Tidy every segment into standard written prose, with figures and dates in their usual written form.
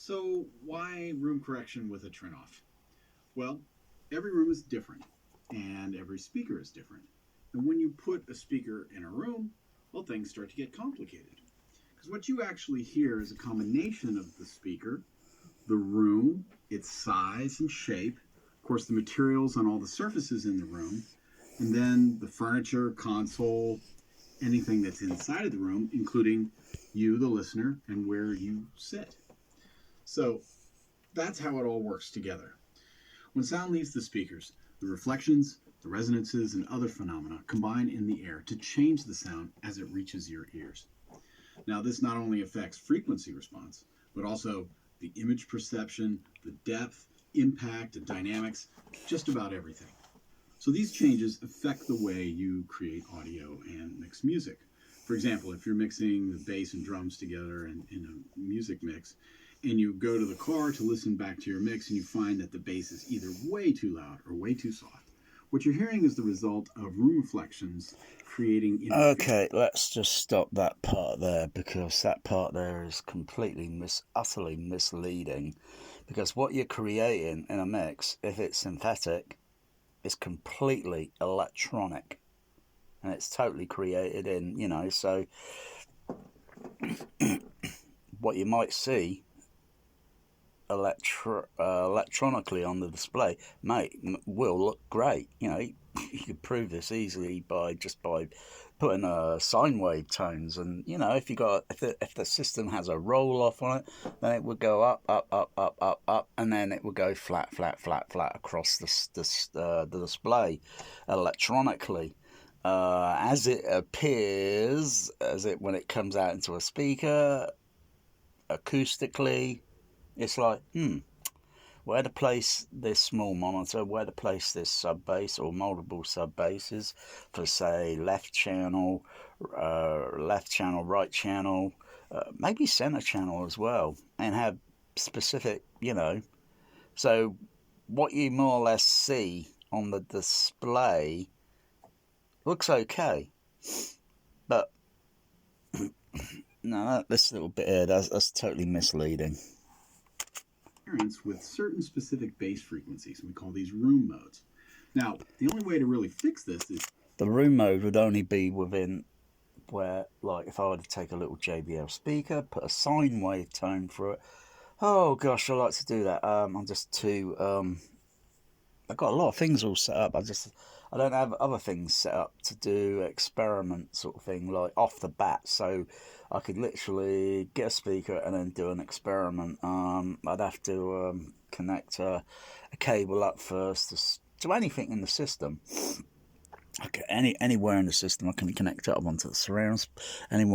So, why room correction with a trinnov? Well, every room is different, and every speaker is different. And when you put a speaker in a room, well, things start to get complicated. Because what you actually hear is a combination of the speaker, the room, its size and shape, of course, the materials on all the surfaces in the room, and then the furniture, console, anything that's inside of the room, including you, the listener, and where you sit. So that's how it all works together. When sound leaves the speakers, the reflections, the resonances, and other phenomena combine in the air to change the sound as it reaches your ears. Now, this not only affects frequency response, but also the image perception, the depth, impact, and dynamics, just about everything. So these changes affect the way you create audio and mix music. For example, if you're mixing the bass and drums together in a music mix, and you go to the car to listen back to your mix and you find that the bass is either way too loud or way too soft, what you're hearing is the result of room reflections creating interference. Okay, let's just stop that part there because that part there is completely utterly misleading. Because what you're creating in a mix, if it's synthetic, is completely electronic, and it's totally created in, so what you might see electronically on the display, mate, will look great. You could prove this easily by putting sine wave tones, and if the system has a roll off on it, then it would go up, up, up, up, up, up, and then it would go flat, flat, flat, flat across the display electronically. As it appears, when it comes out into a speaker, acoustically, it's like, where to place this small monitor, where to place this sub bass or multiple sub basses for, say, left channel, right channel, maybe center channel as well, and have specific, So what you more or less see on the display looks okay, but no, this little bit here, that's totally misleading. With certain specific bass frequencies. We call these room modes. Now, the only way to really fix this is The room mode would only be within where, like, if I were to take a little JBL speaker, put a sine wave tone through it. Oh gosh, I like to do that. I'm just too. I've got a lot of things all set up. I don't have other things set up to do experiment sort of thing, like off the bat. So I could literally get a speaker and then do an experiment. I'd have to connect a cable up first to anything in the system. Okay, anywhere in the system I can connect it up onto the surrounds. Any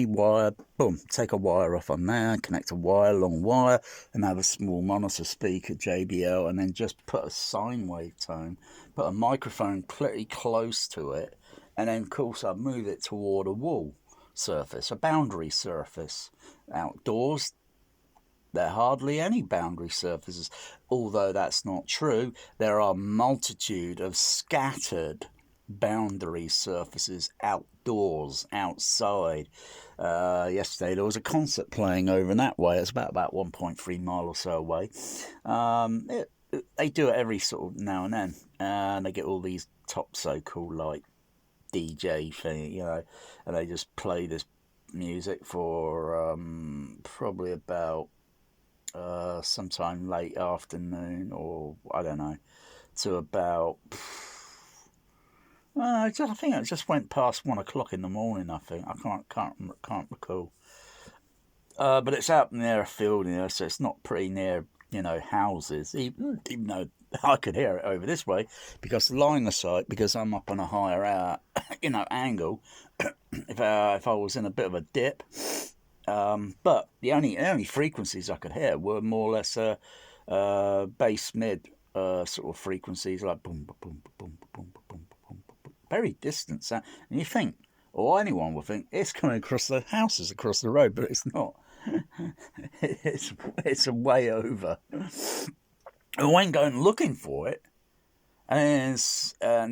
wire, boom, take a wire off on there, connect a long wire, and have a small monitor speaker JBL, and then just put a sine wave tone, put a microphone pretty close to it, and then of course I'd move it toward a wall surface, a boundary surface. Outdoors, there are hardly any boundary surfaces, although that's not true. There are a multitude of scattered boundary surfaces outdoors, outside. Yesterday there was a concert playing over in that way. It's about 1.3 mile or so away. They do it every sort of now and then, and they get all these top so-called like DJ thing, and they just play this music for probably about sometime late afternoon, or I don't know, to about I think it just went past 1 o'clock in the morning. I think I can't recall. But it's out near a field, so it's not pretty near, houses. Even though I could hear it over this way because the line of sight, because I'm up on a higher, angle. If I was in a bit of a dip, but the only frequencies I could hear were more or less bass mid sort of frequencies, like boom, boom, boom, boom, boom, boom, boom, very distant sound. And you think, or anyone would think, it's coming across the houses across the road, but it's not. it's a way over. I went going looking for it, and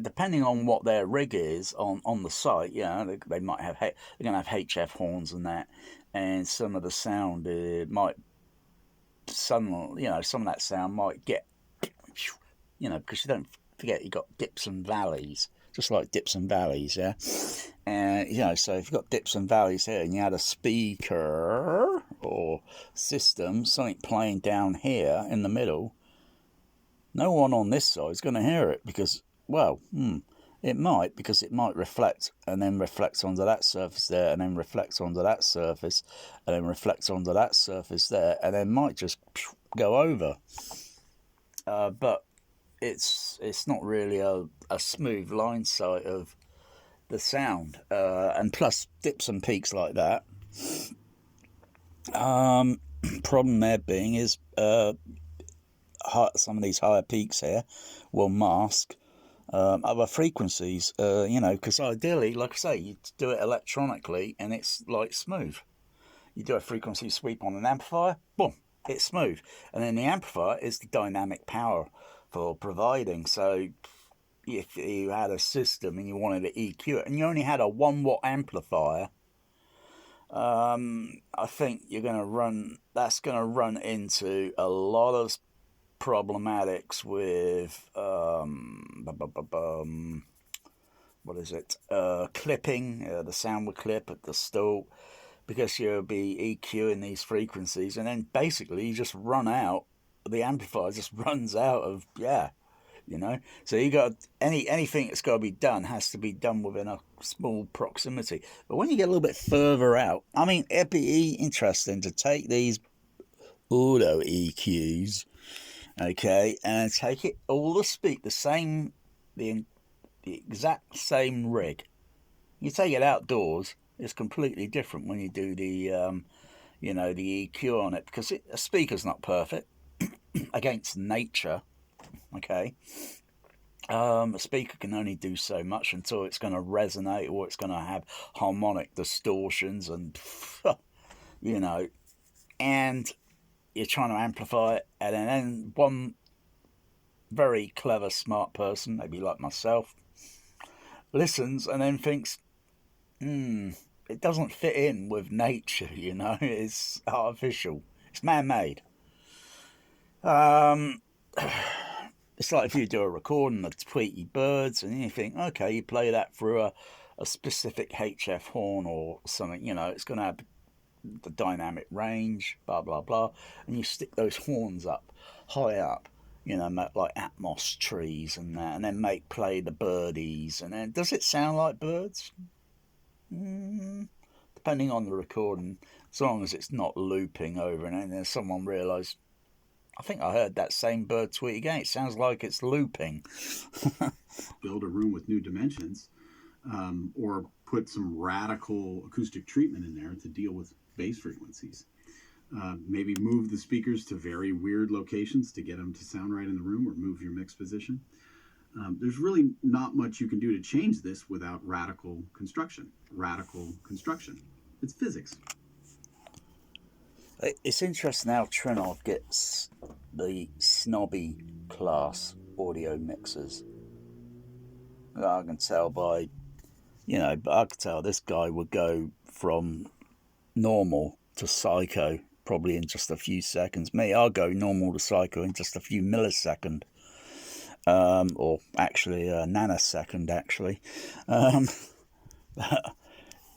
depending on what their rig is on the site, they might have they're going to have HF horns and that, and some of the sound might some of that sound might get, because you don't forget you got dips and valleys, just like dips and valleys, yeah. And so if you've got dips and valleys here, and you had a speaker or system, something playing down here in the middle, no one on this side is going to hear it because, it might reflect and then reflects onto that surface there, and then reflects onto that surface, and then reflects onto that surface there, and then might just go over. But it's not really a smooth line sight of the sound, and plus dips and peaks like that. Problem there being is some of these higher peaks here will mask other frequencies, because ideally, like I say, you do it electronically and it's like smooth. You do a frequency sweep on an amplifier, boom, it's smooth. And then the amplifier is the dynamic power for providing. So if you had a system and you wanted to EQ it and you only had a 1 watt amplifier, I think that's going to run into a lot of problematics with what is it? Clipping. The sound will clip at the stall because you'll be EQing these frequencies, and then basically you just run out. The amplifier just runs out of So you got anything that's got to be done has to be done within a small proximity. But when you get a little bit further out, I mean, it'd be interesting to take these auto EQs, okay, and take it all to speak the exact same rig. You take it outdoors, it's completely different when you do the the EQ on it, because a speaker's not perfect against nature. Okay, a speaker can only do so much until it's going to resonate or it's going to have harmonic distortions and and you're trying to amplify it, and then one very clever, smart person, maybe like myself, listens and then thinks, it doesn't fit in with nature, it's artificial, it's man-made. It's like if you do a recording of Tweety Birds and you think, okay, you play that through a specific HF horn or something, it's going to have the dynamic range, blah, blah, blah, and you stick those horns up, high up, like Atmos trees and that, and then play the birdies, and then does it sound like birds? Depending on the recording, as long as it's not looping over, and then someone realised, I think I heard that same bird tweet again. It sounds like it's looping. Build a room with new dimensions, or put some radical acoustic treatment in there to deal with bass frequencies. Maybe move the speakers to very weird locations to get them to sound right in the room, or move your mix position. There's really not much you can do to change this without radical construction. It's physics. It's interesting how Trinnov gets the snobby class audio mixers. I can tell by, but I could tell this guy would go from normal to psycho probably in just a few seconds. Me, I'll go normal to psycho in just a few milliseconds. Or actually a nanosecond, actually.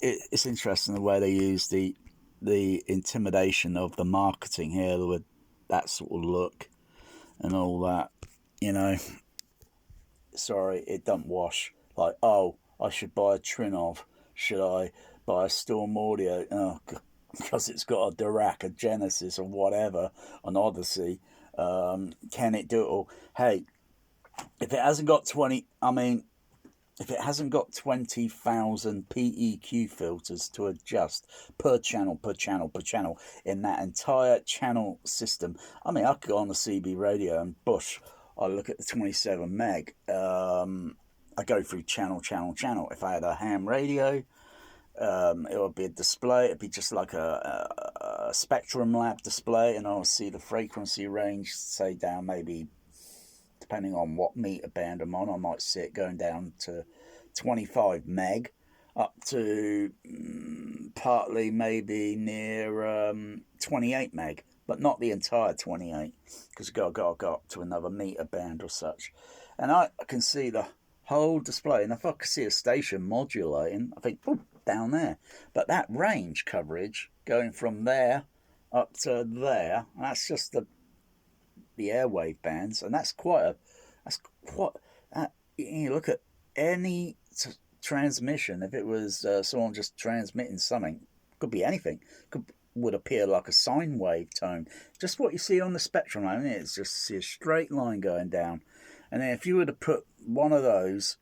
It's interesting the way they use the intimidation of the marketing here with that sort of look and all that, Sorry, it don't wash. Like, oh, I should buy a Trinnov. Should I buy a stormaudio? Oh, because it's got a Dirac, a Genesis, or whatever, an Odyssey. Can it do it all? Hey, if it hasn't got 20,000 PEQ filters to adjust per channel in that entire channel system, I could go on the CB radio and I look at the 27 meg. I go through channel. If I had a ham radio, it would be a display. It'd be just like a Spectrum Lab display, and I'll see the frequency range, say down maybe, depending on what meter band I'm on, I might see it going down to 25 meg up to partly maybe near 28 meg. but not the entire 28, because you've got to go up to another meter band or such. And I can see the whole display, and if I could see a station modulating, I think, oh, down there. But that range coverage going from there up to there, that's just the airwave bands, and that's quite. You look at any transmission. If it was someone just transmitting something, could be anything. Would appear like a sine wave tone. Just what you see on the spectrum. I mean, it's just see a straight line going down, and then if you were to put one of those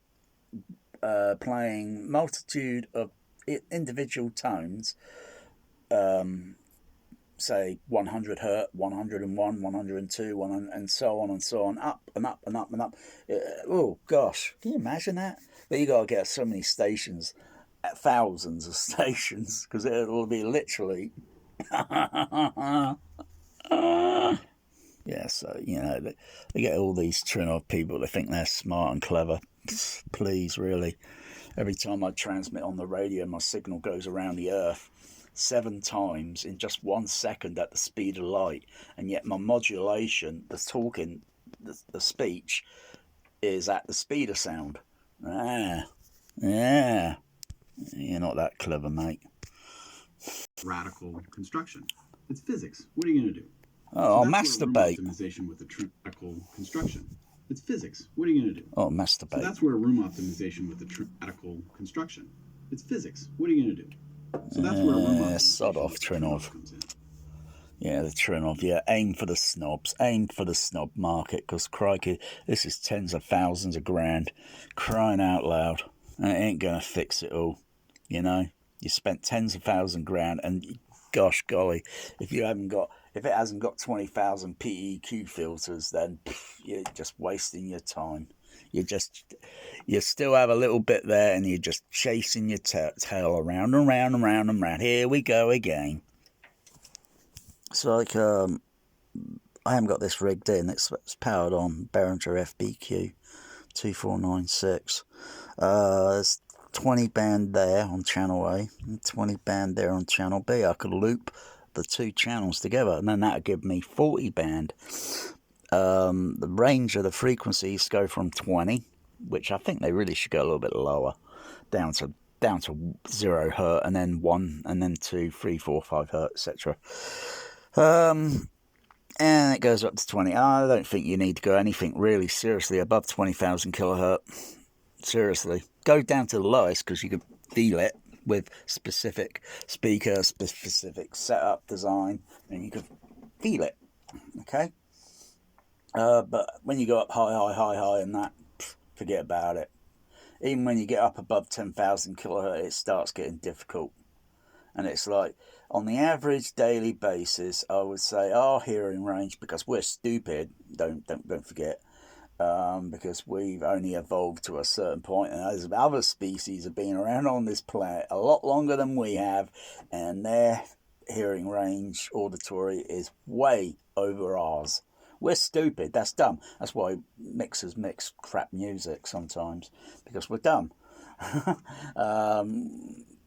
playing multitude of individual tones, say 100 hertz, 101, 102, and so on, up and up and up and up. Oh gosh, can you imagine that? But you got to get so many stations, thousands of stations, because it'll be literally. Yeah, so they get all these trinnov people. They think they're smart and clever. Please, really. Every time I transmit on the radio, my signal goes around the earth 7 times in just 1 second at the speed of light, and yet my modulation, the talking, the speech, is at the speed of sound. Yeah, you're not that clever, mate. Radical construction. It's physics. What are you going to do? Oh, I'll masturbate. Optimization with the radical construction. It's physics. What are you going to do? Oh, masturbate. So that's where room optimization with the radical construction. It's physics. What are you going to do? So that's where room optimization sod off, trinnov. Comes in. Yeah, the trinnov. Yeah, aim for the snobs. Aim for the snob market, because crikey, this is tens of thousands of grand. Crying out loud. And it ain't going to fix it all. You spent tens of thousands of grand, and gosh golly, if it hasn't got 20,000 PEQ filters, then you're just wasting your time. You still have a little bit there, and you're just chasing your tail around and round and round and round. Here we go again. It's like I haven't got this rigged in. It's powered on Behringer FBQ 2496. There's 20 band there on channel A and 20 band there on channel B. I could loop the 2 channels together, and then that would give me 40 band. The range of the frequencies go from 20, which I think they really should go a little bit lower, down to 0 hertz, and then 1, and then 2, 3, 4, 5 hertz, etc. And it goes up to 20. I don't think you need to go anything really seriously above 20,000 kilohertz. Seriously, go down to the lowest, because you can feel it with specific speaker, specific setup design, and you can feel it. Okay. But when you go up high, and that, forget about it. Even when you get up above 10,000 kilohertz, it starts getting difficult. And it's like, on the average daily basis, I would say our hearing range, because we're stupid, don't forget, because we've only evolved to a certain point, and as other species have been around on this planet a lot longer than we have, and their hearing range auditory is way over ours. We're stupid. That's dumb. That's why mixers mix crap music sometimes, because we're dumb.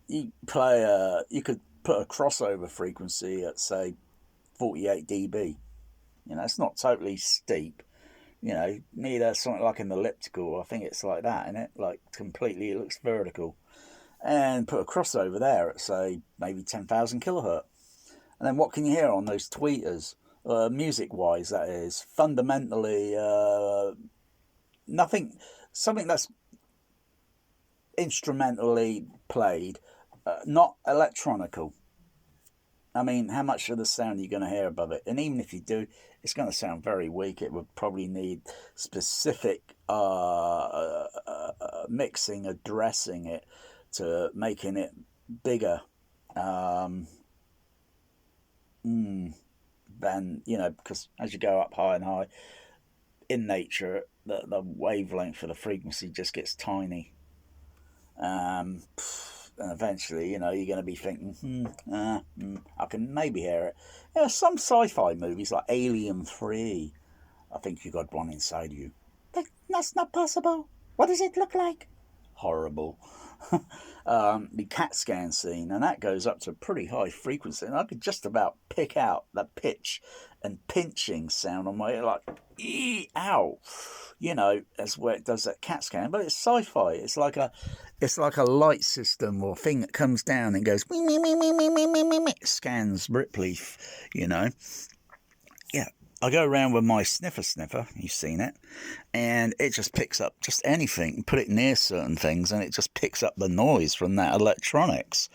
You could put a crossover frequency at, say, 48 dB. It's not totally steep. Need something like an elliptical. I think it's like that, isn't it? Like completely, it looks vertical. And put a crossover there at, say, maybe 10,000 kilohertz. And then what can you hear on those tweeters? Music-wise, that is. Fundamentally, nothing. Something that's instrumentally played, not electronical. I mean, how much of the sound are you going to hear above it? And even if you do, it's going to sound very weak. It would probably need specific mixing, addressing it, to making it bigger. Than, because as you go up high and high, in nature, the wavelength for the frequency just gets tiny. And eventually, you're going to be thinking, I can maybe hear it. Some sci-fi movies like Alien 3, I think you got one inside you. That's not possible. What does it look like? Horrible. the CAT scan scene, and that goes up to a pretty high frequency, and I could just about pick out the pitch and pinching sound on my ear, like ow, that's where it does that CAT scan. But it's sci-fi. It's like a light system or thing that comes down and goes scans Ripley, you know. Yeah, I go around with my sniffer, you've seen it, and it just picks up just anything, put it near certain things, and it just picks up the noise from that electronics.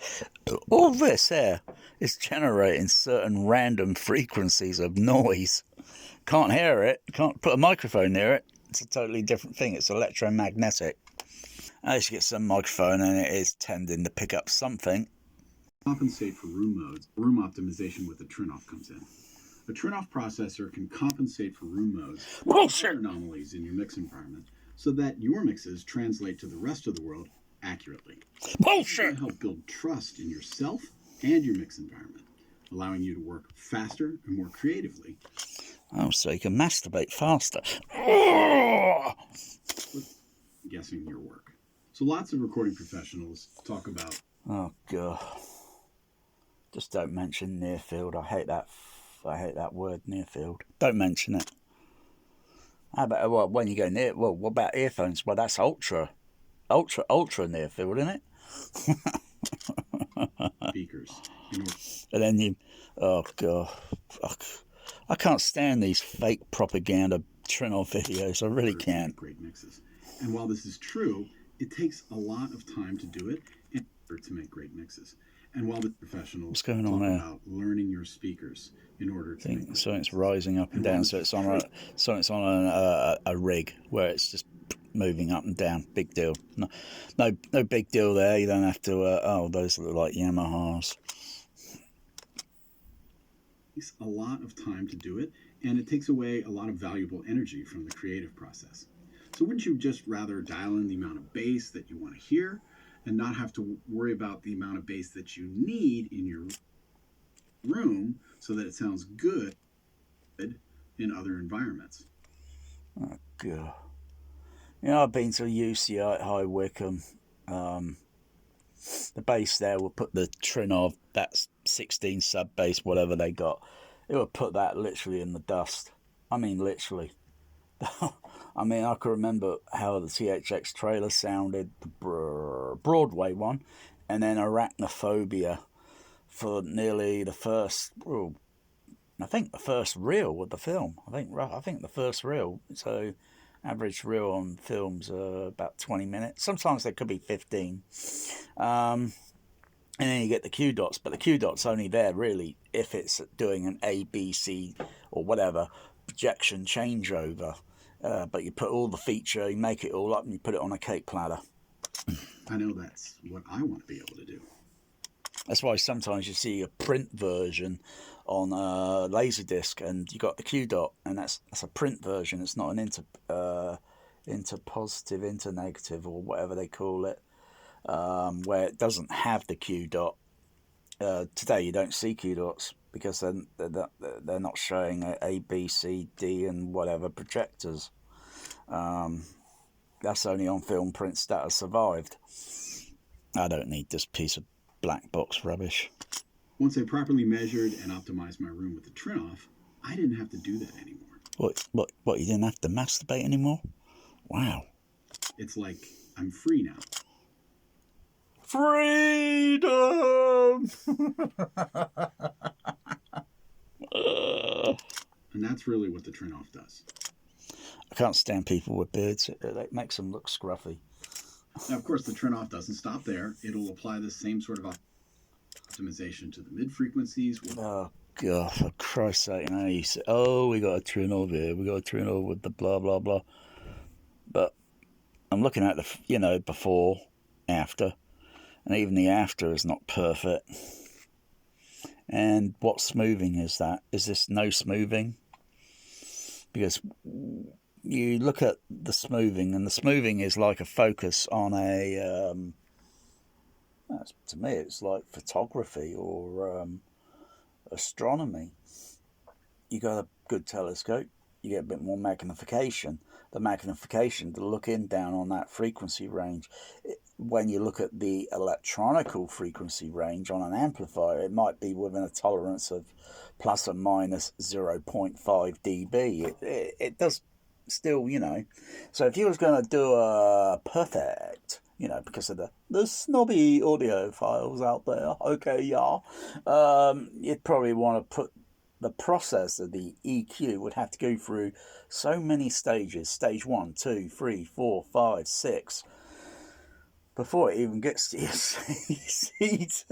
All this here is generating certain random frequencies of noise. Can't hear it, can't put a microphone near it. It's a totally different thing. It's electromagnetic. I used to get some microphone and it is tending to pick up something. Compensate for room modes. Room optimization with a trinnov comes in. A trinnov processor can compensate for room modes or anomalies in your mix environment so that your mixes translate to the rest of the world accurately. Bullshit! This can help build trust in yourself and your mix environment, allowing you to work faster and more creatively. Oh, so you can masturbate faster. With guessing your work. So lots of recording professionals talk about... Oh, God. Just don't mention near field. I hate that word, near field. Don't mention it. How about, well, when you go near, well, what about earphones? Well, that's ultra near field, isn't it? Speakers. And then you, oh, God. I can't stand these fake propaganda trinnov videos. I really can't. Great mixes. And while this is true, it takes a lot of time to do it in order to make great mixes. And while the professionals What's going on there? About learning your speakers in order to make so it's rising up and down. So it's on a rig where it's just moving up and down. Big deal. No big deal there. You don't have to. Those look like Yamahas. Takes a lot of time to do it, and it takes away a lot of valuable energy from the creative process. So wouldn't you just rather dial in the amount of bass that you want to hear and not have to worry about the amount of bass that you need in your room so that it sounds good in other environments? Oh, God. I've been to UCI at High Wycombe. The bass there will put the trinnov, that's 16 sub bass, whatever they got. It would put that literally in the dust. I mean, literally. I mean, I can remember how the THX trailer sounded, the Broadway one, and then Arachnophobia for nearly the first, I think the first reel of the film. I think the first reel. So average reel on films about 20 minutes. Sometimes they could be 15. And then you get the Q dots, but the Q dots only there really if it's doing an A, B, C or whatever projection changeover. But you put all the feature, you make it all up, and you put it on a cake platter. I know that's what I want to be able to do. That's why sometimes you see a print version on a Laserdisc, and you got the Q dot, and that's a print version. It's not an inter positive, inter negative, or whatever they call it, where it doesn't have the Q dot. Today you don't see Q dots because they're not showing A, B, C, D, and whatever projectors. That's only on film prints that have survived. I don't need this piece of black box rubbish. Once I properly measured and optimized my room with the trinnov, I didn't have to do that anymore. What? You didn't have to masturbate anymore? Wow. It's like I'm free now. Freedom! And that's really what the trinnov does. I can't stand people with beards. It makes them look scruffy. Now, of course, the trinnov doesn't stop there. It'll apply the same sort of optimization to the mid-frequencies. Oh, God, for Christ's sake. You say, we got a trinnov here. We got a trinnov with the blah, blah, blah. But I'm looking at the, before, after. And even the after is not perfect. And what smoothing is that? Is this no smoothing? Because you look at the smoothing, and the smoothing is like a focus on a... to me, it's like photography or astronomy. You got a good telescope, you get a bit more magnification. The magnification to look in down on that frequency range. When you look at the electronical frequency range on an amplifier, it might be within a tolerance of plus or minus 0.5 dB. It does still, So if you was going to do a perfect, because of the snobby audiophiles out there, okay, yeah, you'd probably want to put the process of the EQ would have to go through so many stages, stage 1, 2, 3, 4, 5, 6, before it even gets to your CT.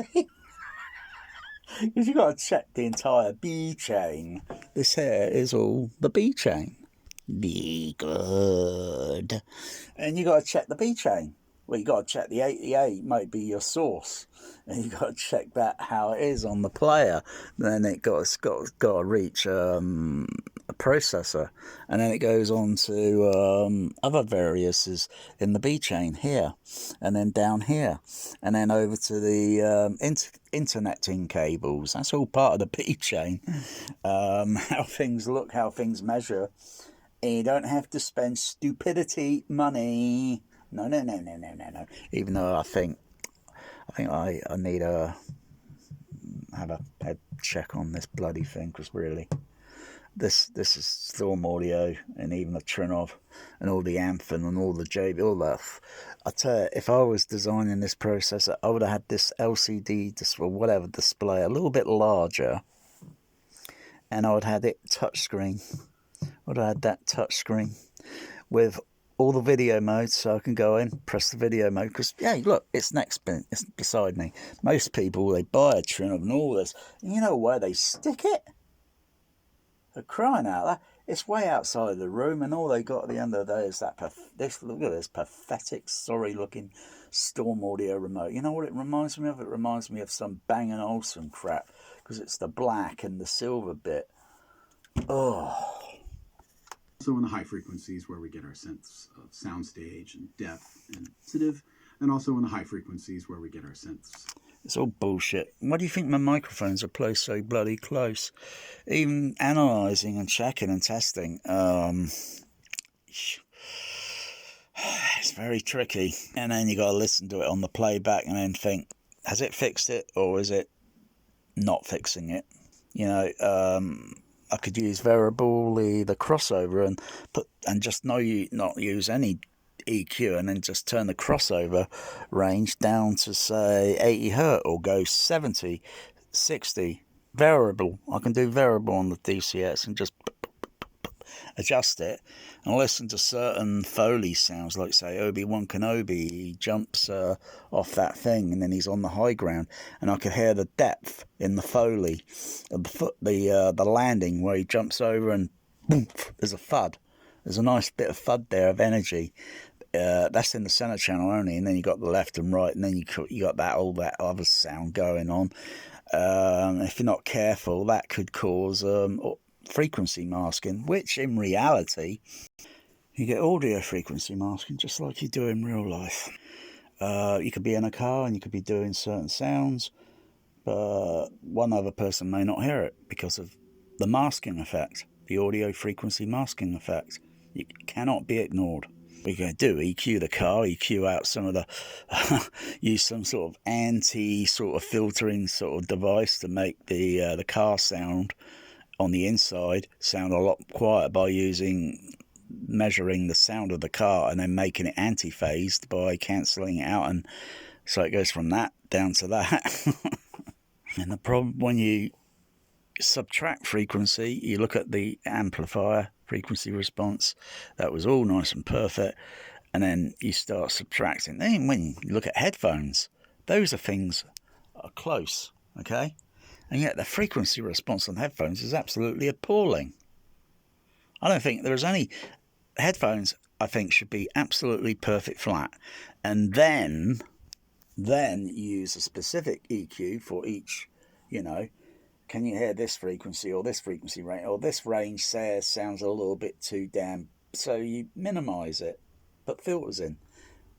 Because you've got to check the entire B chain. This here is all the B chain. Be good. And you got to check the B chain. Well, you got to check the 88 might be your source, and you got to check that how it is on the player. Then it's got to reach a processor, and then it goes on to other variouses in the B chain here, and then down here, and then over to the interneting cables. That's all part of the B chain. How things look, how things measure. And you don't have to spend stupidity money. No. Even though I think I need to have a head check on this bloody thing, because really, this is stormaudio, and even the trinnov and all the amphon and all the JB, all that. I tell you, if I was designing this processor, I would have had this LCD display, whatever display, a little bit larger, and I would have had it touchscreen. Would have had that touchscreen with all the video modes, so I can go in, press the video mode, because, yeah, look, it's it's beside me. Most people, they buy a trinnov and all this, and you know where they stick it? They're crying out loud. It's way outside the room, and all they got at the end of the day is that, look at this pathetic, sorry-looking stormaudio remote. You know what it reminds me of? It reminds me of some Bang & Olufsen crap, because it's the black and the silver bit. Oh. Also in the high frequencies where we get our sense of soundstage and depth and sensitive, and also in the high frequencies where we get our sense. It's all bullshit. Why do you think my microphones are placed so bloody close? Even analysing and checking and testing, it's very tricky. And then you got to listen to it on the playback and then think, has it fixed it or is it not fixing it? I could use variably the crossover and just not use any EQ, and then just turn the crossover range down to say 80 hertz or go 70, 60. Variable. I can do variable on the DCS and just adjust it and listen to certain Foley sounds, like say Obi-Wan Kenobi. He jumps off that thing and then he's on the high ground, and I could hear the depth in the Foley of the landing where he jumps over and boom, there's a thud. There's a nice bit of thud there of energy. That's in the center channel only, and then you got the left and right, and then you got all that other sound going on. If you're not careful, that could cause frequency masking, which in reality you get audio frequency masking just like you do in real life. You could be in a car and you could be doing certain sounds, but one other person may not hear it because of the masking effect, the audio frequency masking effect. It cannot be ignored. What you're going to do, EQ the car, EQ out some of the use some sort of anti sort of filtering sort of device to make the car sound on the inside sound a lot quieter by measuring the sound of the car and then making it anti-phased by cancelling it out, and so it goes from that down to that. And the problem when you subtract frequency, you look at the amplifier frequency response, that was all nice and perfect, and then you start subtracting. Then when you look at headphones, those are things are close, okay, and yet the frequency response on headphones is absolutely appalling. I don't think there's any headphones. I think should be absolutely perfect flat, and then use a specific EQ for each. Can you hear this frequency or this frequency range or this range sounds a little bit too damn, so you minimize it, put filters in,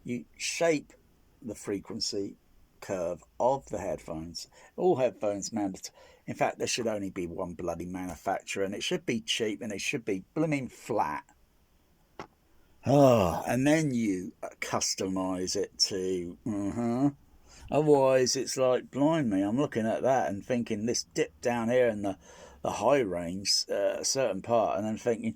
you shape the frequency curve of the headphones. All headphones mandatory. In fact, there should only be one bloody manufacturer, and it should be cheap, and it should be blooming flat. Oh, and then you customize it to. Otherwise, it's like, blind me, I'm looking at that and thinking this dip down here in the high range, a certain part, and I'm thinking,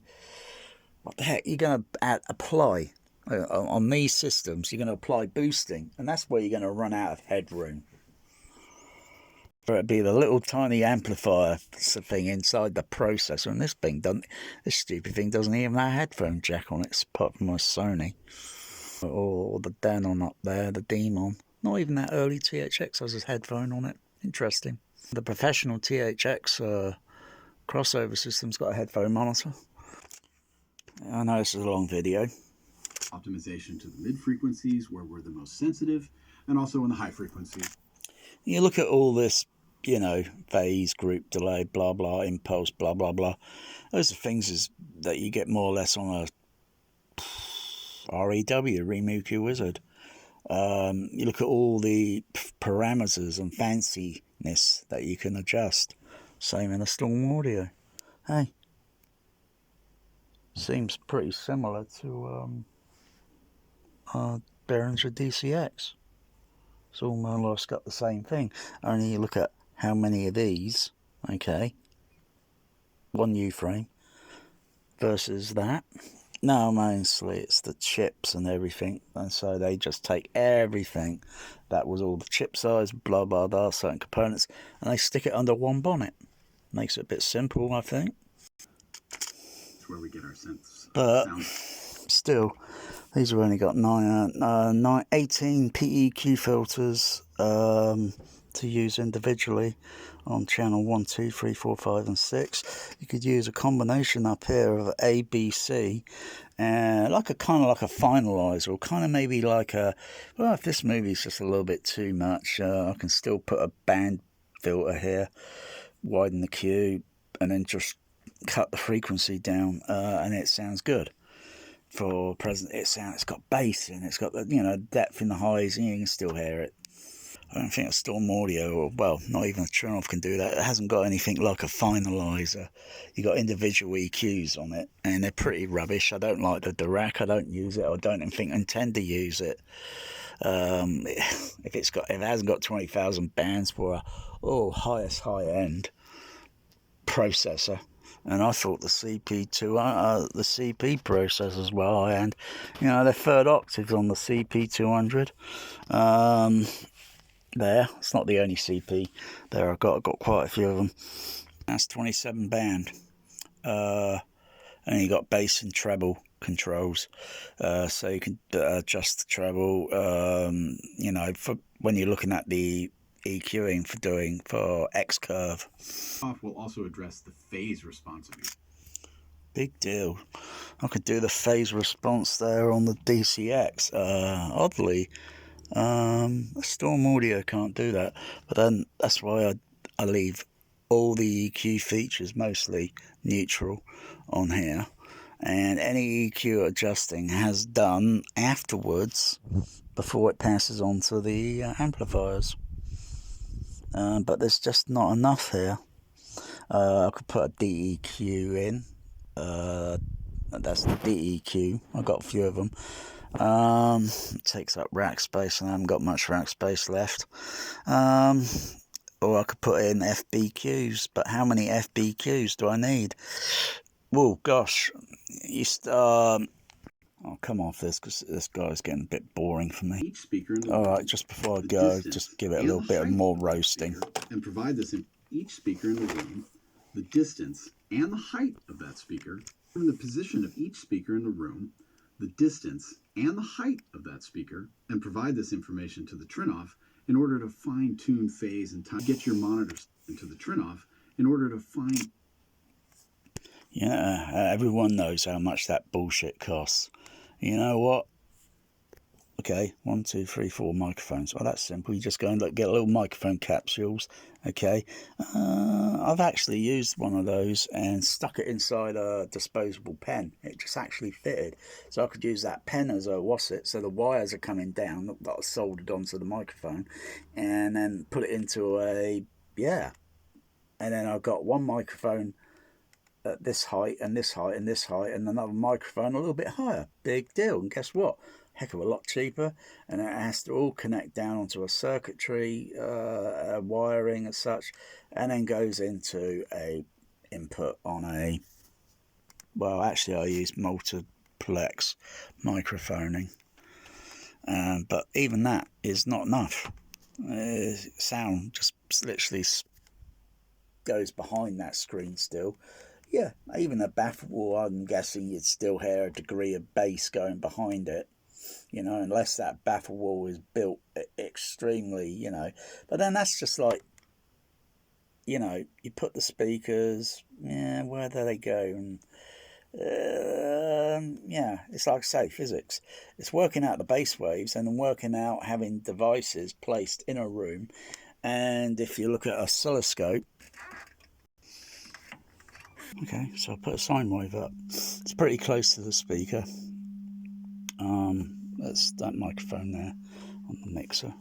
what the heck, you're going to apply on these systems, you're going to apply boosting, and that's where you're going to run out of headroom. For it to be the little tiny amplifier thing inside the processor, and this stupid thing doesn't even have a headphone jack on it, apart from my Sony. Or the Denon up there, the Demon. Not even that early THX has a headphone on it. Interesting. The professional THX crossover system's got a headphone monitor. I know this is a long video. Optimization to the mid frequencies where we're the most sensitive, and also in the high frequencies. You look at all this, phase, group delay, blah blah, impulse, blah blah blah. Those are things that you get more or less on a REW, Remove Q Wizard. You look at all the parameters and fanciness that you can adjust. Same in a stormaudio. Hey, seems pretty similar to Behringer DCX. It's all more or less got the same thing. Only you look at how many of these, one U-frame versus that. No, mostly it's the chips and everything, and so they just take everything that was all the chip size, blah blah blah, certain components, and they stick it under one bonnet. Makes it a bit simple, I think. That's where we get our sense. But still, these have only got 18 PEQ filters to use individually on channel 1, 2, 3, 4, 5 and 6. You could use a combination up here of A, B, C, and like a finalizer, or kind of maybe like if this movie's just a little bit too much, I can still put a band filter here, widen the Q, and then just cut the frequency down, and it sounds good. For present, it's got bass and it's got the depth in the highs, and you can still hear it. I don't think a stormaudio, or well, not even a trinnov can do that. It hasn't got anything like a finalizer. You got individual EQs on it, and they're pretty rubbish. I don't like the Dirac. I don't use it. I don't intend to use it. If it hasn't got 20,000 bands for a highest high end processor. And I thought the CP2, the CP processors were high end. They're third octaves on the CP200. There, it's not the only CP there. I've got quite a few of them. That's 27 band. And you got bass and treble controls, so you can adjust the treble. For when you're looking at the EQing for X curve. We'll also address the phase response of you. Big deal. I could do the phase response there on the DCX. Oddly, stormaudio can't do that, but then that's why I leave all the EQ features mostly neutral on here, and any EQ adjusting has done afterwards before it passes on to the amplifiers. But there's just not enough here. I could put a DEQ in. That's the DEQ. I've got a few of them. It takes up rack space, and I haven't got much rack space left. Or I could put in FBQs, but how many FBQs do I need? Oh gosh, I'll come off this because this guy's getting a bit boring for me. Each speaker in the Alright, just before I go, just give it a little bit more roasting. And provide this in each speaker in the room, the distance and the height of that speaker, and the position of each speaker in the room, the distance and the height of that speaker, and provide this information to the trinnov in order to fine-tune phase and time. Get your monitors into the trinnov in order to find... Yeah, everyone knows how much that bullshit costs. You know what? Okay, 1, 2, 3, 4 microphones. Well, that's simple. You just go and get little microphone capsules. Okay, I've actually used one of those and stuck it inside a disposable pen. It just actually fitted, so I could use that pen as a wasset. So the wires are coming down that are soldered onto the microphone, and then put it into a and then I've got one microphone at this height and this height and this height, and another microphone a little bit higher. Big deal. And guess what? Heck of a lot cheaper, and it has to all connect down onto a circuitry, wiring as such, and then goes into a input on a. Well, actually, I use multiplex microphoning, but even that is not enough. Sound just literally goes behind that screen still. Yeah, even a baffle wall, I'm guessing you'd still hear a degree of bass going behind it, unless that baffle wall is built extremely, But then that's just like, you put the speakers, where do they go? And it's like, say, physics. It's working out the bass waves and then working out having devices placed in a room. And if you look at an oscilloscope, okay, so I put a sine wave up. It's pretty close to the speaker. That's that microphone there on the mixer.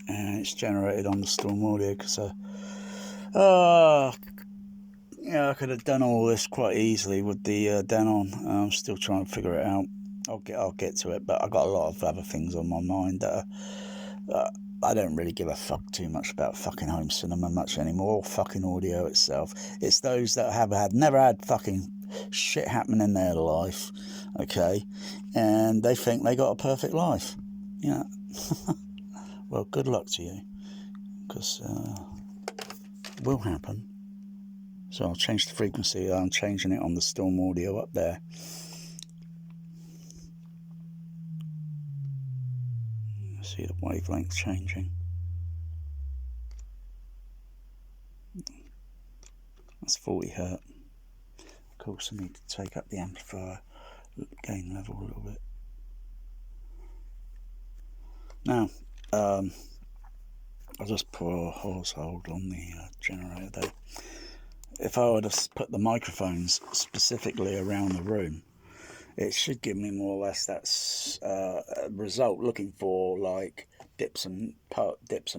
And it's generated on the stormaudio because I could have done all this quite easily with the Denon. I'm still trying to figure it out. I'll get to it, but I've got a lot of other things on my mind that I don't really give a fuck too much about fucking home cinema much anymore, or fucking audio itself. It's those that have never had fucking shit happen in their life, okay, and they think they got a perfect life. Yeah. Well, good luck to you, because it will happen. So I'll change the frequency. I'm changing it on the stormaudio up there. See the wavelength changing. That's 40 Hz. Of course, I need to take up the amplifier gain level a little bit. Now, I'll just put a hose hold on the generator there. If I were to put the microphones specifically around the room, it should give me more or less that result, looking for like dips and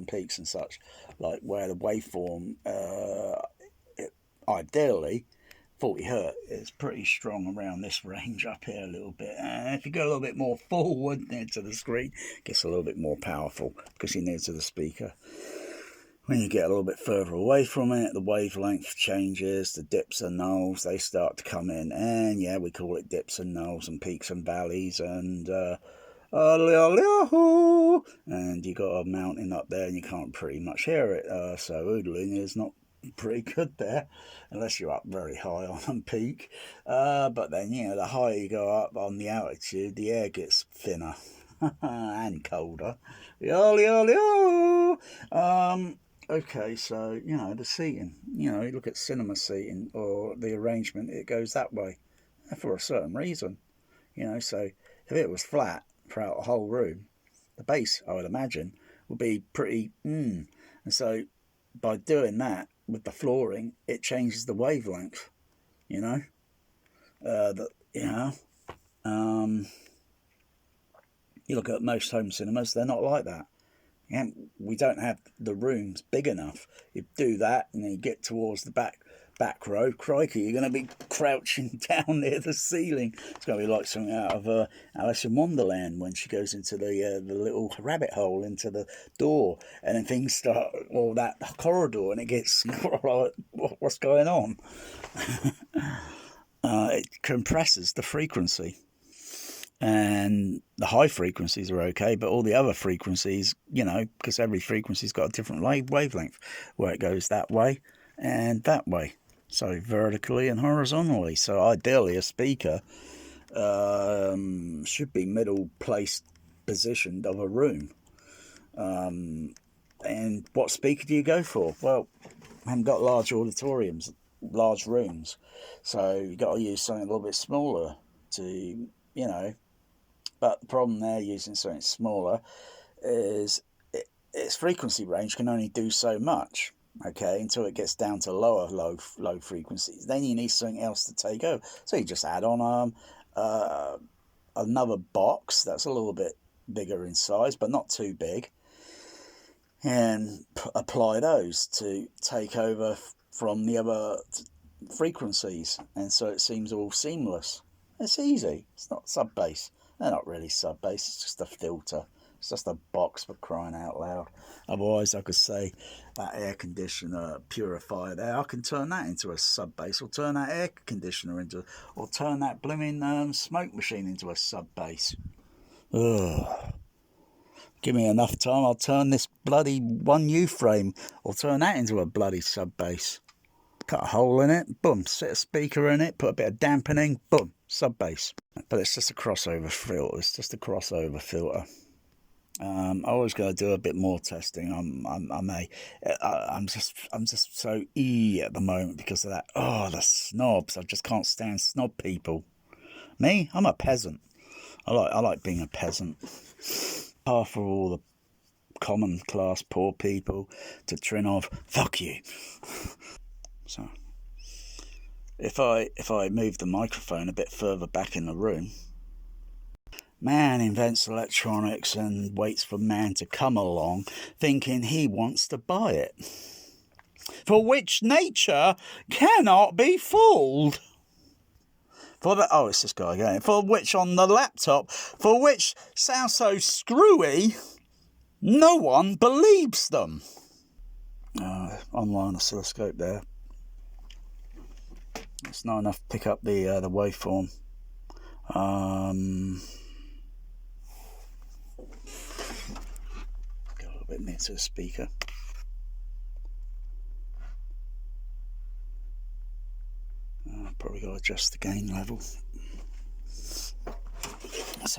peaks and such, like where the waveform, ideally 40 Hz is pretty strong around this range up here a little bit, and if you go a little bit more forward near to the screen, it gets a little bit more powerful because you're near to the speaker. When you get a little bit further away from it, the wavelength changes, the dips and nulls, they start to come in, and yeah, we call it dips and nulls and peaks and valleys, and and you got a mountain up there and you can't pretty much hear it, so oodling is not pretty good there, unless you're up very high on a peak, but then, the higher you go up on the altitude, the air gets thinner and colder. Okay, so, the seating, you look at cinema seating or the arrangement, it goes that way for a certain reason, so if it was flat throughout the whole room, the bass, I would imagine, would be pretty, and so by doing that with the flooring, it changes the wavelength, you look at most home cinemas, they're not like that. We don't have the rooms big enough. You do that and then you get towards the back row, crikey, you're going to be crouching down near the ceiling. It's going to be like something out of Alice in Wonderland when she goes into the little rabbit hole into the door, and then things start, or that corridor, and it gets like, what's going on? It compresses the frequency. And the high frequencies are okay, but all the other frequencies, because every frequency's got a different wavelength, where it goes that way and that way, so vertically and horizontally. So ideally a speaker should be middle placed positioned of a room. And what speaker do you go for? Well, I haven't got large auditoriums, large rooms, so you've got to use something a little bit smaller to, But the problem there using something smaller is its frequency range can only do so much. Okay, until it gets down to low frequencies. Then you need something else to take over. So you just add on another box that's a little bit bigger in size, but not too big, and apply those to take over from the other frequencies, and so it seems all seamless. It's easy. It's not sub bass. They're not really sub bass. It's just a filter. It's just a box, for crying out loud. Otherwise, I could say that air conditioner purifier there, I can turn that into a sub bass, or turn that air conditioner into, or turn that blooming smoke machine into a sub bass. Ugh. Give me enough time, I'll turn this bloody 1U frame, or turn that into a bloody sub bass. Cut a hole in it, boom, set a speaker in it, put a bit of dampening, boom, sub bass. But it's just a crossover filter. It's just a crossover filter. I always got to do a bit more testing. I'm just so at the moment because of that. Oh, the snobs! I just can't stand snob people. Me, I'm a peasant. I like being a peasant. Half for all the common class poor people to trinnov. Fuck you. So, if I move the microphone a bit further back in the room. Man invents electronics and waits for man to come along, thinking he wants to buy it. For which nature cannot be fooled. It's this guy again. For which on the laptop, for which sounds so screwy, no one believes them. Online oscilloscope there. It's not enough to pick up the waveform. Go a little bit near to the speaker. Probably got to adjust the gain level. It's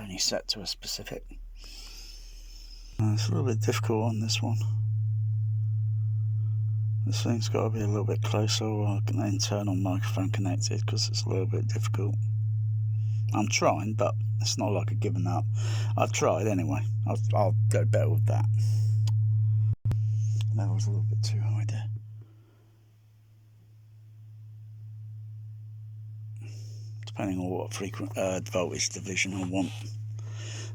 only set to a specific. It's a little bit difficult on this one. This thing's got to be a little bit closer, or an internal microphone connected, because it's a little bit difficult. I'm trying, but it's not like I've given up. I've tried anyway. I'll go better with that. That was a little bit too high there. Depending on what voltage division I want.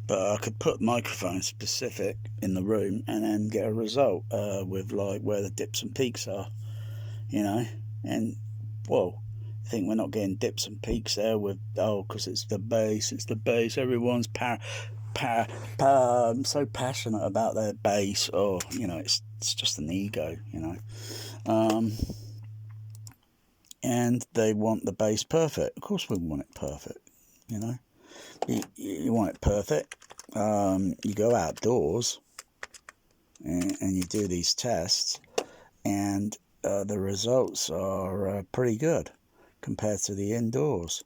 But I could put microphone specific in the room and then get a result with like where the dips and peaks are, and I think we're not getting dips and peaks there with because it's the bass, everyone's so passionate about their bass, or it's just an ego, and they want the bass perfect. Of course we want it perfect, you want it perfect. You go outdoors and you do these tests, and the results are pretty good compared to the indoors,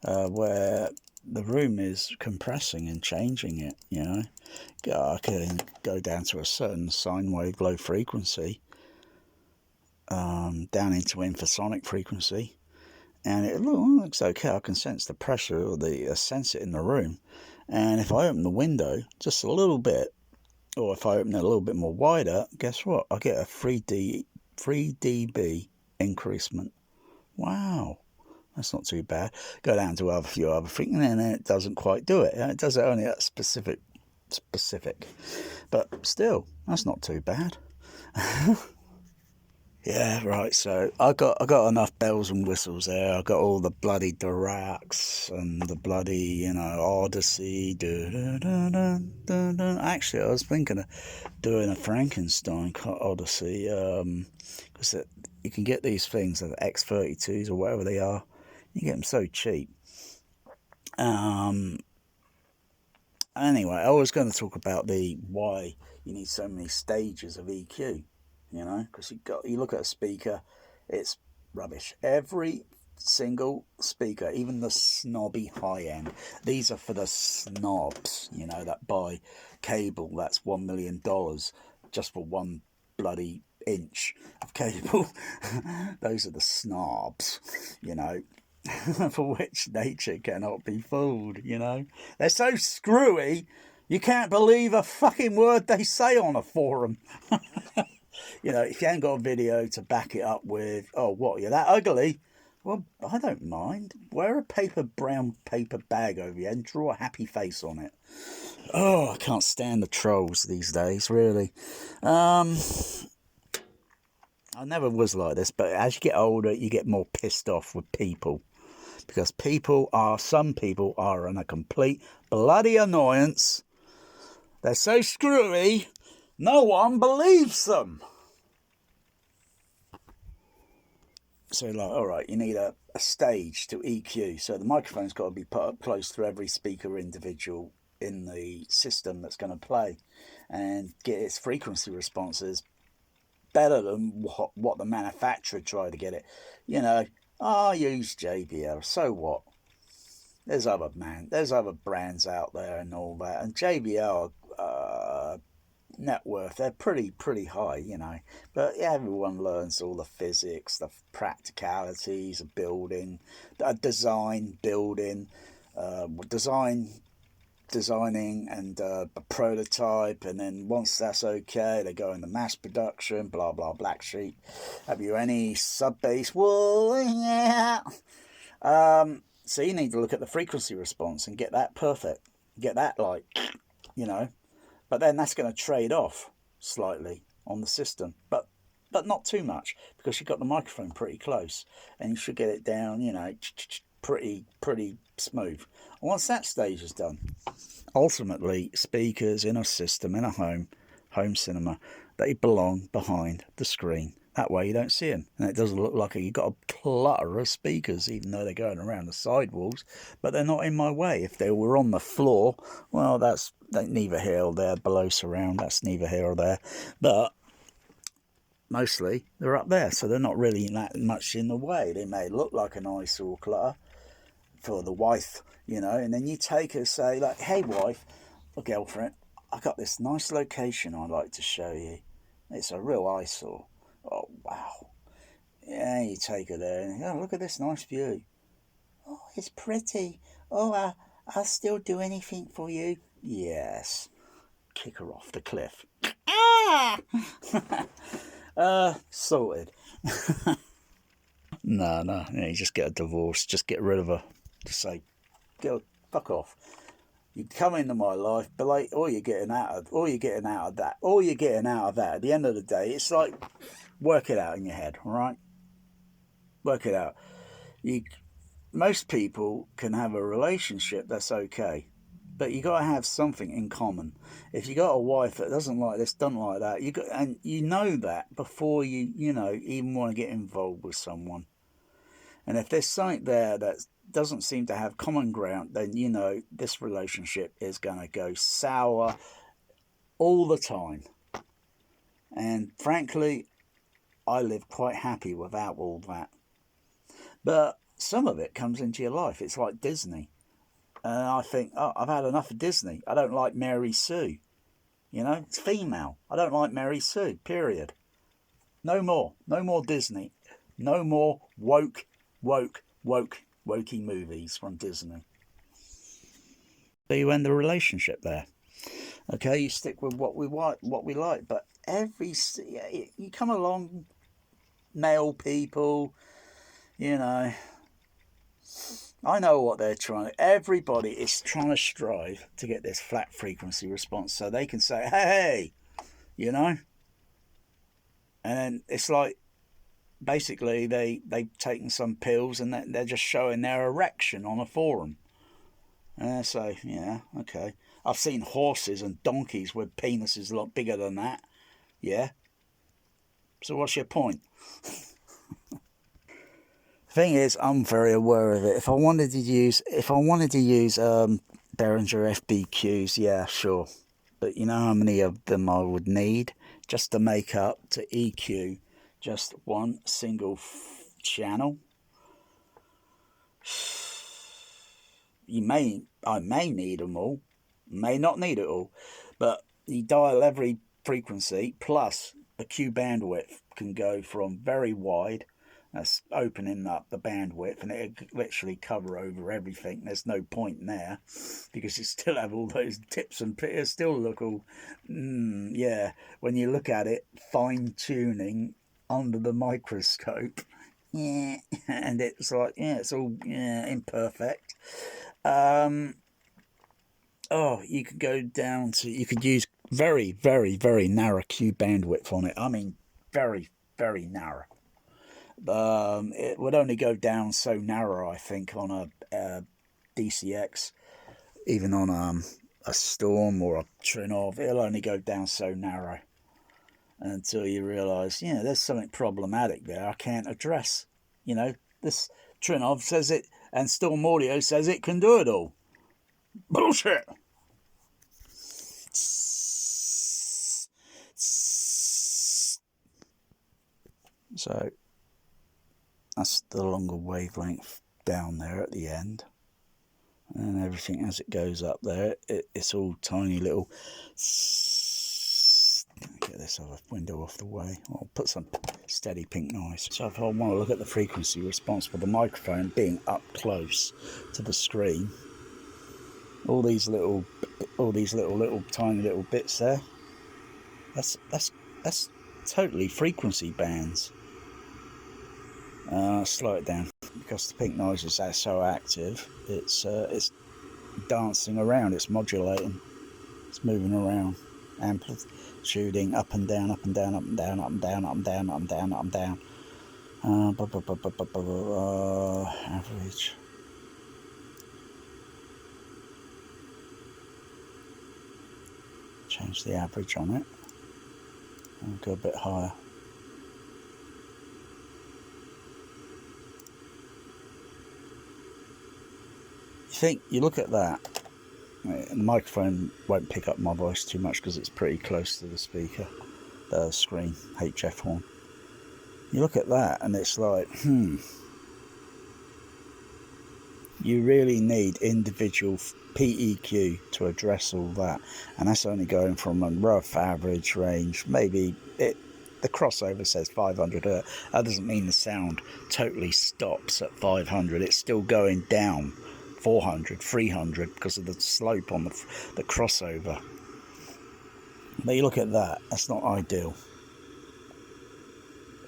where the room is compressing and changing it. I can go down to a certain sine wave low frequency, down into infrasonic frequency, and it looks okay. I can sense the pressure, or sense it in the room. And if I open the window just a little bit, or if I open it a little bit more wider, guess what? I get a 3 dB increasement. Wow, that's not too bad. Go down to a few other things, and then it doesn't quite do it. It does it only at specific, but still, that's not too bad. Yeah, right. So I got enough bells and whistles there. I got all the bloody Diracs and the bloody Odyssey. Actually, I was thinking of doing a Frankenstein Odyssey, because you can get these things, the X32s or whatever they are. You get them so cheap. Anyway, I was going to talk about why you need so many stages of EQ. Because you look at a speaker, it's rubbish. Every single speaker, even the snobby high end, these are for the snobs, that buy cable that's $1 million just for one bloody inch of cable. Those are the snobs, for which nature cannot be fooled, you know. They're so screwy, you can't believe a fucking word they say on a forum. You know, if you ain't got a video to back it up with, oh, what, you're that ugly? Well, I don't mind. Wear a brown paper bag over you and draw a happy face on it. Oh, I can't stand the trolls these days, really. I never was like this, but as you get older, you get more pissed off with people. Because some people are a complete bloody annoyance. They're so screwy, no one believes them. So, like, all right, you need a stage to EQ. So the microphone's got to be put up close to every speaker individual in the system that's going to play and get its frequency responses better than what the manufacturer tried to get it. You know, I use JBL, so what? There's other brands out there and all that, and JBL net worth, they're pretty high, you know. But yeah, everyone learns all the physics, the practicalities of building, designing and a prototype, and then once that's okay, they go into mass production, blah blah, black sheep. Have you any sub bass? Well, yeah. So you need to look at the frequency response and get that perfect, get that, like, you know. But then that's going to trade off slightly on the system, but not too much, because you've got the microphone pretty close and you should get it down, you know, pretty smooth. Once that stage is done, ultimately speakers in a system, in a home cinema, they belong behind the screen. That way you don't see them, and it doesn't look like you've got a clutter of speakers, even though they're going around the sidewalls, but they're not in my way. If they were on the floor, well, that's neither here or there. Below surround, that's neither here or there. But mostly they're up there, so they're not really that much in the way. They may look like an eyesore clutter for the wife, you know, and then you take her, say, like, hey wife or girlfriend, I got this nice location I'd like to show you. It's a real eyesore. Oh, wow. Yeah, you take her there and, oh, look at this nice view. Oh, it's pretty. Oh, I'll still do anything for you. Yes. Kick her off the cliff. Ah! Sorted. No. You just get a divorce. Just get rid of her. Just say, go, fuck off. You come into my life, but like, all you're getting out of that. At the end of the day, it's like, work it out in your head, all right? Work it out. Most people can have a relationship that's okay, but you got to have something in common. If you got a wife that doesn't like this, doesn't like that, and you know that before you even want to get involved with someone. And if there's something there that doesn't seem to have common ground, then you know this relationship is going to go sour all the time. And frankly, I live quite happy without all that. But some of it comes into your life. It's like Disney. And I think, oh, I've had enough of Disney. I don't like Mary Sue. You know, it's female. I don't like Mary Sue, period. No more. No more Disney. No more wokey movies from Disney. So you end the relationship there. Okay, you stick with what we like. But you come along, male people, you know, I know what they're trying. Everybody is trying to strive to get this flat frequency response so they can say, hey, you know. And it's like, basically they've taken some pills and they're just showing their erection on a forum. And they say, yeah, okay. I've seen horses and donkeys with penises a lot bigger than that. Yeah. So what's your point? Thing is, I'm very aware of it. If I wanted to use Behringer FBQs, yeah, sure. But you know how many of them I would need just to make up to EQ just one single channel? I may need them all, may not need it all, but you dial every frequency plus the Q bandwidth can go from very wide That's opening up the bandwidth, and it literally cover over everything. There's no point in there because you still have all those tips and it still look all, yeah. When you look at it, fine tuning under the microscope, yeah, and it's like, yeah, it's all, yeah, imperfect. Oh, you could go down to, you could use very, very, very narrow Q bandwidth on it. I mean, very, very narrow. It would only go down so narrow, I think, on a DCX, even on a Storm or a Trinnov. It'll only go down so narrow until you realise, yeah, there's something problematic there I can't address. You know, this Trinnov says it, and stormaudio says it can do it all. Bullshit! So that's the longer wavelength down there at the end, and everything as it goes up there, it's all tiny little. Get this other window off the way. I'll put some steady pink noise. So if I want to look at the frequency response for the microphone being up close to the screen, all these little tiny little bits there, that's totally frequency bands. Slow it down because the pink noise is so active. It's dancing around. It's modulating. It's moving around, amplituding up and down, up and down, up and down, up and down, up and down, up and down, up and down. Average. Change the average on it. And go a bit higher. You look at that, the microphone won't pick up my voice too much because it's pretty close to the speaker, the screen, HF horn. You look at that and it's like, you really need individual PEQ to address all that, and that's only going from a rough average range. Maybe the crossover says 500 Hz. That doesn't mean the sound totally stops at 500. It's still going down 400, 300 because of the slope on the crossover. But you look at that, that's not ideal.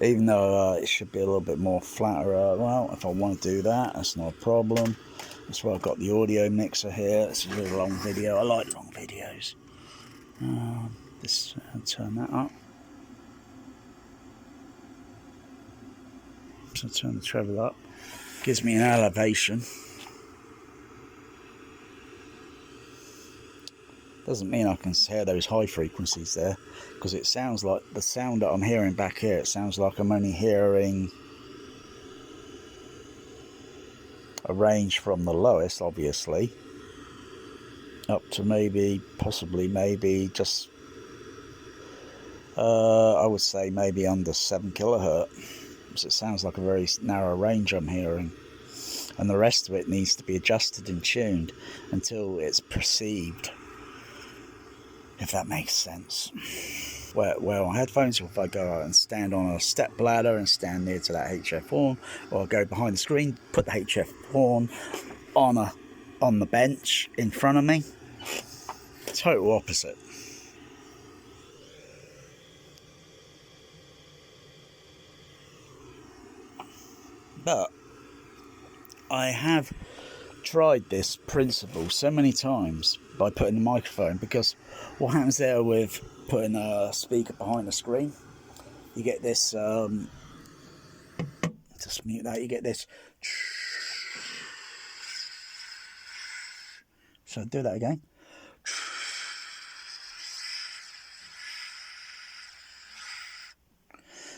Even though it should be a little bit more flatter. Well, if I want to do that, that's not a problem. That's why I've got the audio mixer here. It's a really long video. I like long videos. Turn that up. So turn the treble up. Gives me an elevation. Doesn't mean I can hear those high frequencies there, because it sounds like the sound that I'm hearing back here, it sounds like I'm only hearing a range from the lowest, obviously, up to maybe just I would say maybe under 7 kilohertz. So it sounds like a very narrow range I'm hearing, and the rest of it needs to be adjusted and tuned until it's perceived, if that makes sense. Where on headphones, if I go out and stand on a step ladder and stand near to that HF horn, or I go behind the screen, put the HF horn on the bench in front of me, total opposite. But I have tried this principle so many times by putting the microphone, because what happens there with putting a speaker behind the screen, you get this just mute that, you get this, so do that again.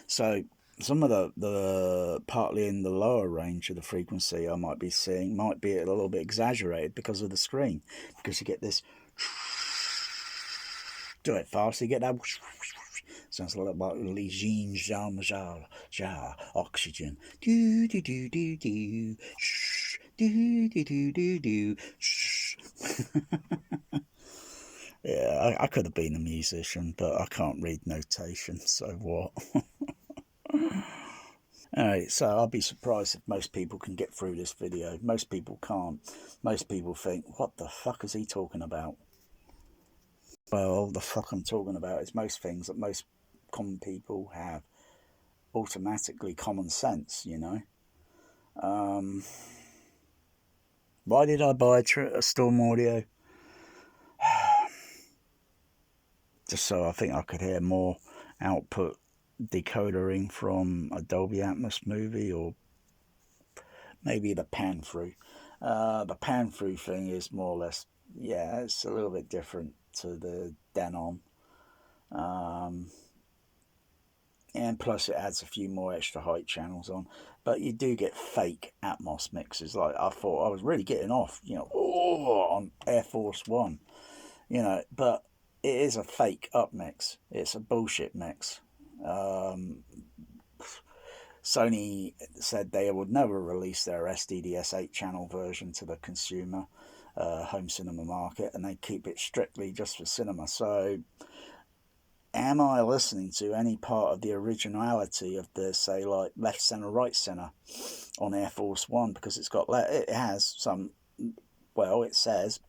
So some of the partly in the lower range of the frequency I might be seeing might be a little bit exaggerated because of the screen, because you get this. Do it fast, you get that. Sounds a little like Legine Jar oxygen. Do do do do do. Shh. Do do do do do. Shh. Yeah, I could have been a musician, but I can't read notation, so what? Alright, so I'll be surprised if most people can get through this video. Most people can't. Most people think, what the fuck is he talking about? Well, the fuck I'm talking about is most things that most common people have automatically common sense, you know. Why did I buy a Storm Audio? Just so I think I could hear more output decodering from a Dolby Atmos movie, or maybe the pan through. The pan through thing is more or less, yeah, it's a little bit different to the Denon. And plus it adds a few more extra height channels on, but you do get fake Atmos mixes. Like, I thought I was really getting off, you know, on Air Force One, you know, but it is a fake up mix. It's a bullshit mix. Sony said they would never release their SDDS 8-channel version to the consumer home cinema market, and they keep it strictly just for cinema. So am I listening to any part of the originality of the, say, like left center, right center on Air Force One? Because it has some, well, it says,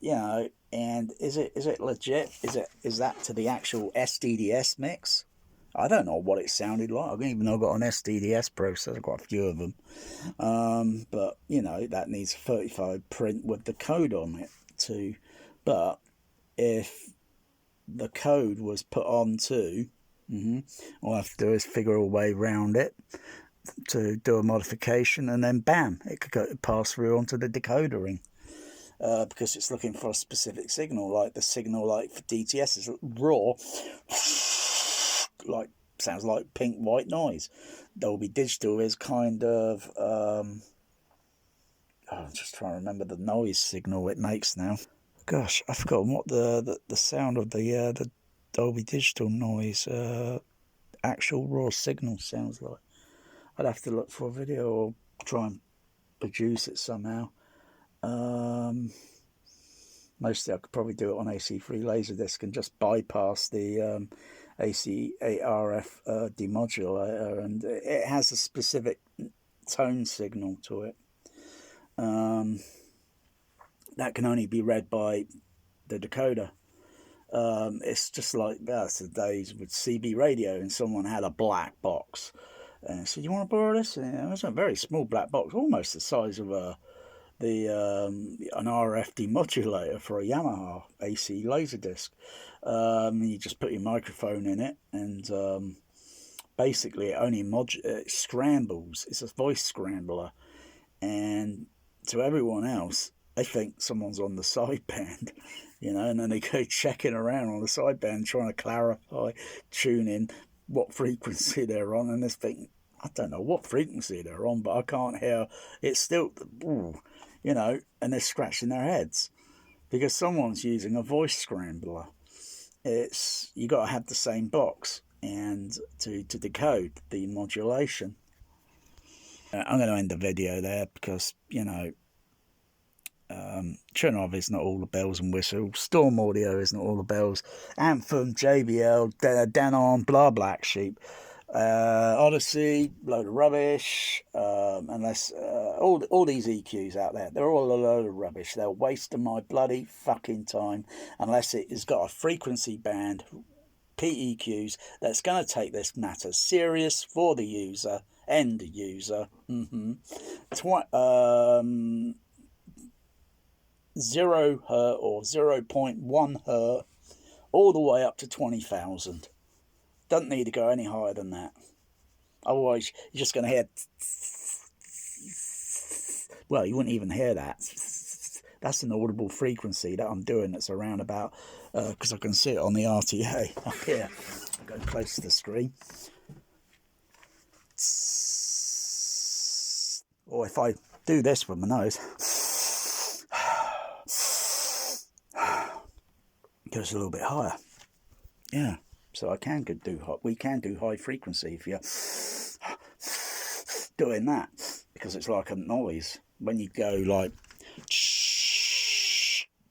you know, and is it legit? Is that to the actual SDDS mix? I don't know what it sounded like. I don't even know I've got an SDDS processor. I've got a few of them. But, you know, that needs a 35 print with the code on it too. But if the code was put on too, all I have to do is figure a way around it to do a modification, and then bam, it could pass through onto the decoder ring. Because it's looking for a specific signal, like the signal like for DTS is raw, like sounds like pink white noise. Dolby Digital is kind of I'm just trying to remember the noise signal it makes now. Gosh, I've forgotten what the sound of the Dolby Digital noise actual raw signal sounds like. I'd have to look for a video or try and produce it somehow. Mostly I could probably do it on AC3 Laserdisc and just bypass the AC8RF demodulator, and it has a specific tone signal to it that can only be read by the decoder. It's just like that's the days with CB radio, and someone had a black box and said, "You want to borrow this?" And it was a very small black box, almost the size of an RF demodulator for a Yamaha AC Laserdisc. You just put your microphone in it, and basically it only scrambles. It's a voice scrambler, and to everyone else, they think someone's on the sideband, you know, and then they go checking around on the sideband trying to clarify, tune in what frequency they're on, and they think, I don't know what frequency they're on, but I can't hear. It's still, you know, and they're scratching their heads because someone's using a voice scrambler. It's, you got to have the same box and to decode the modulation. I'm going to end the video there because, you know, trinnov is not all the bells and whistles. Storm Audio is not all the bells. Anthem, JBL, Denon, blah, Black Sheep. Odyssey, load of rubbish. Unless all these EQs out there, they're all a load of rubbish. They're wasting my bloody fucking time unless it has got a frequency band, PEQs, that's going to take this matter serious for the user, end user. 0 hertz or 0.1 hertz, all the way up to 20,000. Doesn't need to go any higher than that. Otherwise, you're just going to hear. Well, you wouldn't even hear that. That's an audible frequency that I'm doing. That's around about, because I can see it on the RTA up here. I'll go close to the screen. Or if I do this with my nose, it goes a little bit higher. Yeah. So we can do high frequency if you're doing that, because it's like a noise. When you go like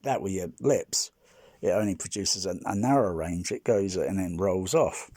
that with your lips, it only produces a narrow range. It goes and then rolls off.